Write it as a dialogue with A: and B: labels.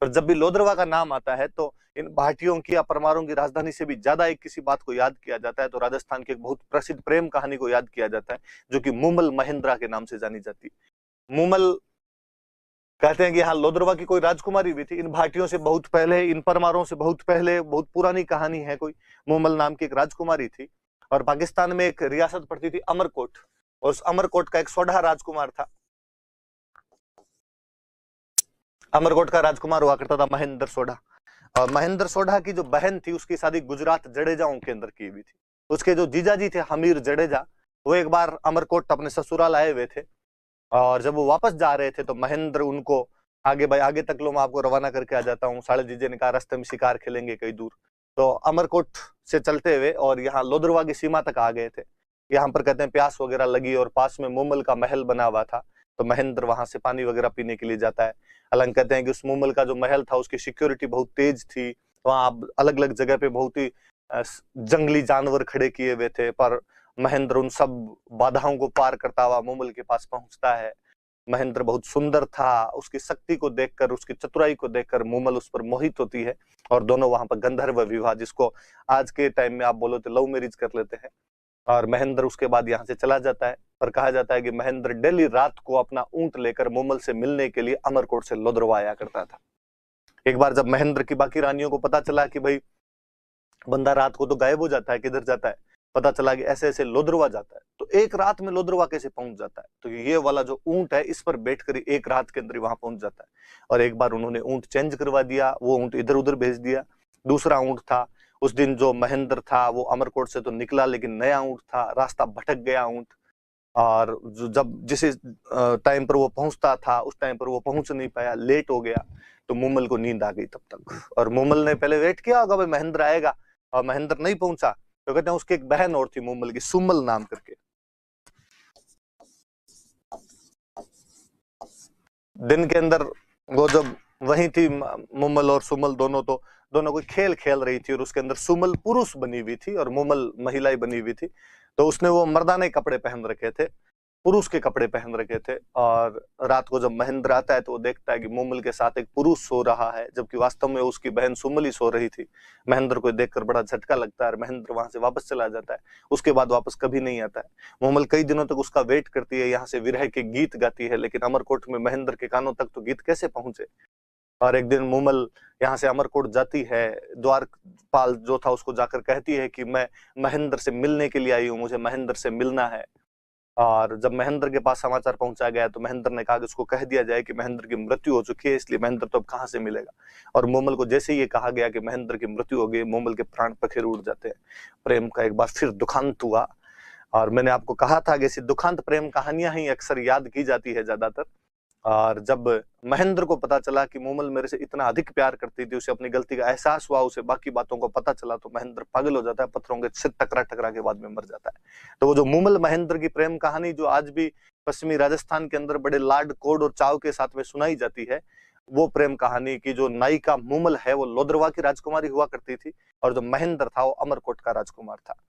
A: और जब भी लोदरवा का नाम आता है तो इन भाटियों की या परमारों की राजधानी से भी ज्यादा एक किसी बात को याद किया जाता है, तो राजस्थान की एक बहुत प्रसिद्ध प्रेम कहानी को याद किया जाता है, जो कि मूमल महेंद्रा के नाम से जानी जाती है। मूमल कहते हैं कि हाँ, लोदरवा की कोई राजकुमारी भी थी। इन भाटियों से बहुत पहले, इन परमारों से बहुत पहले, बहुत पुरानी कहानी है, कोई मूमल नाम की एक राजकुमारी थी। और पाकिस्तान में एक रियासत पड़ती थी अमरकोट, और उस अमरकोट का एक सोढ़ा राजकुमार था। अमरकोट का राजकुमार हुआ करता था महेंद्र सोढ़ा। और महेंद्र सोढ़ा की जो बहन थी, उसकी शादी गुजरात जडेजाओं के अंदर की हुई थी। उसके जो जीजाजी थे हमीर जडेजा, वो एक बार अमरकोट अपने ससुराल आए हुए थे, और जब वो वापस जा रहे थे तो महेंद्र उनको आगे भाई आगे तक लो, मैं आपको रवाना करके आ जाता हूँ। साले जीजे ने कहा रास्ते में शिकार खेलेंगे कई दूर। तो अमरकोट से चलते हुए और यहाँ लोदरवा की सीमा तक आ गए थे। यहाँ पर कहते हैं प्यास वगैरह लगी और पास में मूमल का महल बना हुआ था, तो महेंद्र वहां से पानी वगैरह पीने के लिए जाता है। हालांकि कहते हैं कि उस मूमल का जो महल था उसकी सिक्योरिटी बहुत तेज थी, वहां अलग अलग जगह पे बहुत ही जंगली जानवर खड़े किए हुए थे, पर महेंद्र उन सब बाधाओं को पार करता हुआ मूमल के पास पहुंचता है। महेंद्र बहुत सुंदर था, उसकी शक्ति को देखकर, उसकी चतुराई को देखकर मूमल उस पर मोहित होती है, और दोनों वहां पर गंधर्व विवाह, जिसको आज के टाइम में आप बोलो तो लव मैरिज कर लेते हैं। और महेंद्र उसके बाद यहाँ से चला जाता है। पर कहा जाता है कि महेंद्र डेली रात को अपना ऊंट लेकर मूमल से मिलने के लिए अमरकोट से लोदरवा आया करता था। एक बार जब महेंद्र की बाकी रानियों को पता चला कि भाई बंदा रात को तो गायब हो जाता है, किधर जाता है, पता चला कि ऐसे ऐसे लोदरवा जाता है, तो एक रात में लोदरवा कैसे पहुंच जाता है, तो ये वाला जो ऊंट है इस पर बैठकर एक रात के अंदर ही वहां पहुंच जाता है। और एक बार उन्होंने ऊंट चेंज करवा दिया, वो ऊंट इधर उधर भेज दिया। दूसरा ऊंट था, उस दिन जो महेंद्र था वो अमरकोट से तो निकला, लेकिन नया ऊंट था, रास्ता भटक गया ऊंट। और जब जिस टाइम पर वो पहुंचता था उस टाइम पर वो पहुंच नहीं पाया, लेट हो गया। तो मूमल को नींद आ गई तब तक, और मूमल ने पहले वेट किया होगा भाई महेंद्र आएगा, और महेंद्र नहीं पहुंचा। तो कहते हैं उसकी एक बहन और थी मूमल की, सुमल नाम करके। दिन के अंदर वो जब वही थी, मूमल और सुमल दोनों कोई खेल खेल रही थी, और उसके अंदर सुमल पुरुष बनी हुई थी और मूमल महिला बनी हुई थी। तो उसने वो मर्दाने कपड़े पहन रखे थे, पुरुष के कपड़े पहन रखे थे। और रात को जब महेंद्र आता है तो वो देखता है कि मूमल के साथ एक पुरुष सो रहा है, जबकि वास्तव में उसकी बहन सुमल ही सो रही थी। महेंद्र को देखकर बड़ा झटका लगता है और महेंद्र वहां से वापस चला जाता है। उसके बाद वापस कभी नहीं आता है। मूमल कई दिनों तक उसका वेट करती है, यहाँ से विरह के गीत गाती है, लेकिन अमरकोट में महेंद्र के कानों तक तो गीत कैसे पहुंचे। और एक दिन मूमल यहाँ से अमरकोट जाती है, द्वारपाल जो था उसको जाकर कहती है कि मैं महेंद्र से मिलने के लिए आई हूँ, मुझे महेंद्र से मिलना है। और जब महेंद्र के पास समाचार पहुंचा गया तो महेंद्र ने कहा कि उसको कह दिया जाए कि महेंद्र की मृत्यु हो चुकी है, इसलिए महेंद्र तो अब कहाँ से मिलेगा। और मूमल को जैसे ही ये कहा गया कि महेंद्र की मृत्यु हो गई, मूमल के प्राण पखेरु उड़ जाते हैं। प्रेम का एक बार फिर दुखांत हुआ। और मैंने आपको कहा था कि ऐसी दुखांत प्रेम कहानियां ही अक्सर याद की जाती है ज्यादातर। और जब महेंद्र को पता चला कि मूमल मेरे से इतना अधिक प्यार करती थी, उसे अपनी गलती का एहसास हुआ, उसे बाकी बातों को पता चला, तो महेंद्र पागल हो जाता है, पत्थरों के सिर टकरा टकरा के बाद में मर जाता है। तो वो जो मूमल महेंद्र की प्रेम कहानी जो आज भी पश्चिमी राजस्थान के अंदर बड़े लाड कोड और चाव के साथ में सुनाई जाती है, वो प्रेम कहानी की जो नायिका मूमल है वो लोदरवा की राजकुमारी हुआ करती थी, और जो महेंद्र था वो अमरकोट का राजकुमार था।